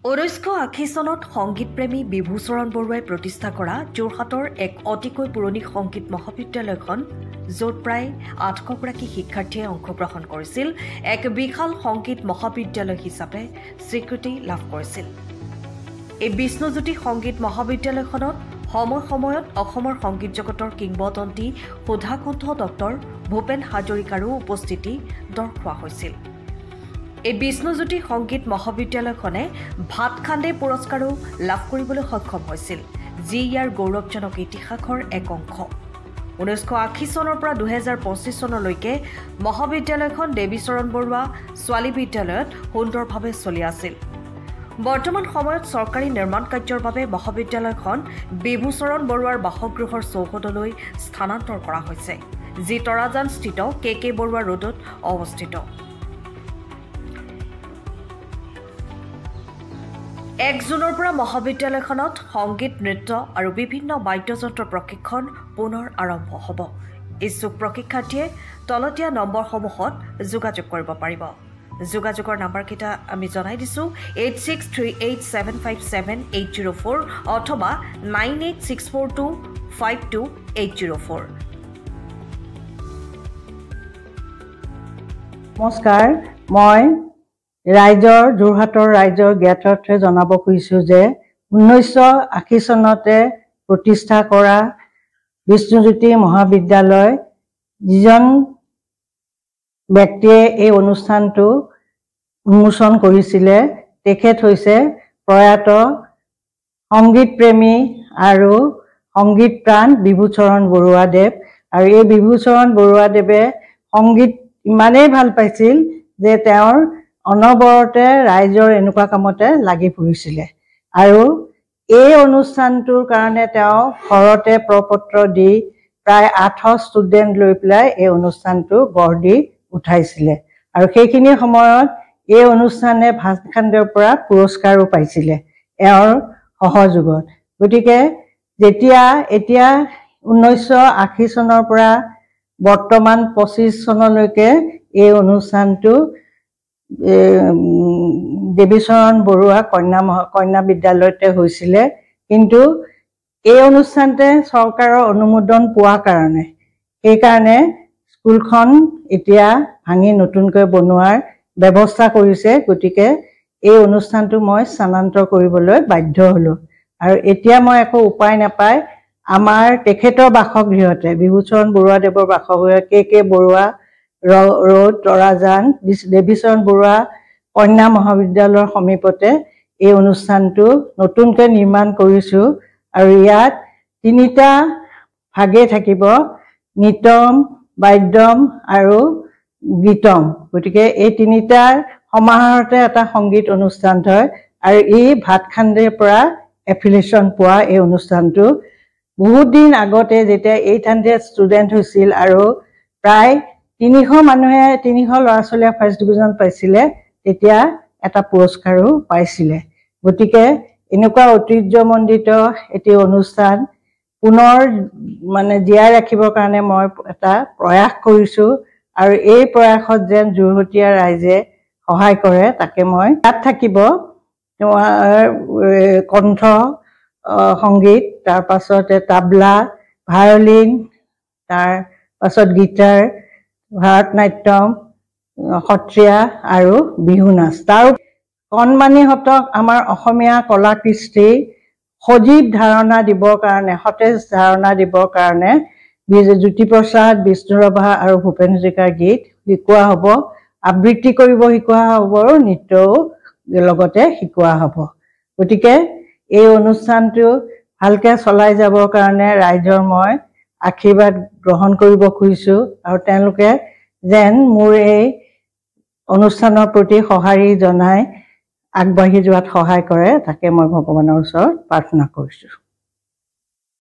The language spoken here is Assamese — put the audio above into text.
1980 চনত সংগীতপ্ৰেমী বিভূচৰণ বৰুৱাই প্ৰতিষ্ঠা কৰা যোৰহাটৰ এক অতিকৈ পুৰণি সংগীত মহাবিদ্যালয়খন য'ত প্ৰায় 800 গৰাকী শিক্ষাৰ্থীয়ে অংশগ্ৰহণ কৰিছিল এক বিশাল সংগীত মহাবিদ্যালয় হিচাপে স্বীকৃতি লাভ কৰিছিল। এই বিষ্ণুজ্যোতি সংগীত মহাবিদ্যালয়খনত সময়ত অসমৰ সংগীত জগতৰ কিংবদন্তি সুধাকণ্ঠ ডক্টৰ ভূপেন হাজৰিকাৰো উপস্থিতি দৰ্শোৱা হৈছিল। এই বিষ্ণুজ্যোতি সংগীত মহাবিদ্যালয়খনে ভাতখান্দে পুৰস্কাৰো লাভ কৰিবলৈ সক্ষম হৈছিল, যি ইয়াৰ গৌৰৱজনক ইতিহাসৰ এক অংশ। 1980 চনৰ পৰা 2025 চনলৈকে মহাবিদ্যালয়খন দেৱীচৰণ বৰুৱা ছোৱালী বিদ্যালয়ত সুন্দৰভাৱে চলি আছিল। বৰ্তমান সময়ত চৰকাৰী নিৰ্মাণ কাৰ্যৰ বাবে মহাবিদ্যালয়খন বিভূচৰণ বৰুৱাৰ বাসগৃহৰ চৌহদলৈ স্থানান্তৰ কৰা হৈছে, যি তৰাজানস্থিত KK বৰুৱা ৰোডত অৱস্থিত। 1 জুনৰ পৰা মহাবিদ্যালয়খনত সংগীত, নৃত্য আৰু বিভিন্ন বাদ্যযন্ত্ৰ প্ৰশিক্ষণ পুনৰ আৰম্ভ হ'ব। ইচ্ছুক প্ৰশিক্ষাৰ্থীয়ে তলতীয়া নম্বৰসমূহত যোগাযোগ কৰিব পাৰিব। যোগাযোগৰ নাম্বাৰকেইটা আমি জনাই দিছোঁ 8638757804 অথবা 9864252804। নমস্কাৰ, মই যোৰহাটৰ ৰাইজৰ জ্ঞাতাৰ্থে জনাব খুজিছোঁ যে 1980 চনতে প্ৰতিষ্ঠা কৰা বিষ্ণুজ্যোতি মহাবিদ্যালয় যিজন ব্যক্তিয়ে এই অনুষ্ঠানটো উন্মোচন কৰিছিলে তেখেত হৈছে প্ৰয়াত সংগীতপ্ৰেমী আৰু সংগীতপ্ৰাণ বিভূচৰণ বৰুৱাদেৱ। আৰু এই বিভূচৰণ বৰুৱাদেৱে সংগীত ইমানেই ভাল পাইছিল যে তেওঁৰ অনবৰতে ৰাইজৰ এনেকুৱা কামতে লাগি ফুৰিছিলে। আৰু এই অনুষ্ঠানটোৰ কাৰণে তেওঁ ঘৰতে প্ৰপত্ৰ দি প্ৰায় 800 ষ্টুডেণ্ট লৈ পেলাই এই অনুষ্ঠানটো গঢ় দি উঠাইছিলে। আৰু সেইখিনি সময়ত এই অনুষ্ঠানে ভাতখান্দেৰ পৰা পুৰস্কাৰো পাইছিলে এওঁৰ সহযোগত। গতিকে এতিয়া 1980 চনৰ পৰা বৰ্তমান 25 চনলৈকে এই অনুষ্ঠানটো দেৱীচৰণ বৰুৱা কন্যা বিদ্যালয়তে হৈছিলে। কিন্তু এই অনুষ্ঠানতে চৰকাৰৰ অনুমোদন পোৱাৰ কাৰণে সেইকাৰণে স্কুলখন এতিয়া ভাঙি নতুনকৈ বনোৱাৰ ব্যৱস্থা কৰিছে। গতিকে এই অনুষ্ঠানটো মই স্থানান্তৰ কৰিবলৈ বাধ্য হ'লোঁ। আৰু এতিয়া মই একো উপায় নাপায় আমাৰ তেখেতৰ বাসগৃহতে বিভূচৰণ বৰুৱাদেৱৰ বাসগৃহ KK বৰুৱা ৰোড তৰাজান দেৱীচৰণ বৰুৱা কন্যা মহাবিদ্যালয়ৰ সমীপতে এই অনুষ্ঠানটো নতুনকৈ নিৰ্মাণ কৰিছোঁ। আৰু ইয়াত 3টা ভাগে থাকিব, নৃত্যম, বাদ্যম আৰু গীতম। গতিকে এই 3টাৰ সমাহাৰতে এটা সংগীত অনুষ্ঠান হয়। আৰু এই ভাতখান্দেৰ পৰা এফিলিয়েশ্যন পোৱা এই অনুষ্ঠানটো বহুত দিন আগতে যেতিয়া 800 ষ্টুডেণ্ট হৈছিল আৰু প্ৰায় 300 ল'ৰা ছোৱালীয়ে ফাৰ্ষ্ট ডিভিজন পাইছিলে, তেতিয়া এটা পুৰস্কাৰো পাইছিলে। গতিকে এনেকুৱা ঐতিহ্যমণ্ডিত এটি অনুষ্ঠান পুনৰ জীয়াই ৰাখিবৰ কাৰণে মই এটা প্ৰয়াস কৰিছোঁ। আৰু এই প্ৰয়াসত যেন যোৰহটীয়া ৰাইজে সহায় কৰে তাকে মই তাত থাকিব কণ্ঠ সংগীত, তাৰ পাছতে তাবলা, ভায়লিন, তাৰ পাছত গীটাৰ, ভাৰতনাট্যম, সত্ৰীয়া আৰু বিহু নাচ। তাৰ কণমানিহঁতক আমাৰ অসমীয়া কলা কৃষ্টি সজীৱ ধাৰণা দিবৰ কাৰণে, সতেজ ধাৰণা দিবৰ কাৰণে জ্যোতিপ্ৰসাদ, বিষ্ণুৰাভা আৰু ভূপেন হাজৰিকাৰ গীত শিকোৱা হ'ব, আবৃত্তি কৰিব শিকোৱা হ'ব, নৃত্যও লগতে শিকোৱা হ'ব। গতিকে এই অনুষ্ঠানটো ভালকৈ চলাই যাবৰ কাৰণে ৰাইজৰ মই আশীৰ্বাদ গ্ৰহণ কৰিব খুজিছোঁ। আৰু তেওঁলোকে যেন মোৰ এই অনুষ্ঠানৰ প্ৰতি সঁহাৰি জনাই আগবাঢ়ি যোৱাত সহায় কৰে তাকে মই ভগৱানৰ ওচৰত প্ৰাৰ্থনা কৰিছোঁ।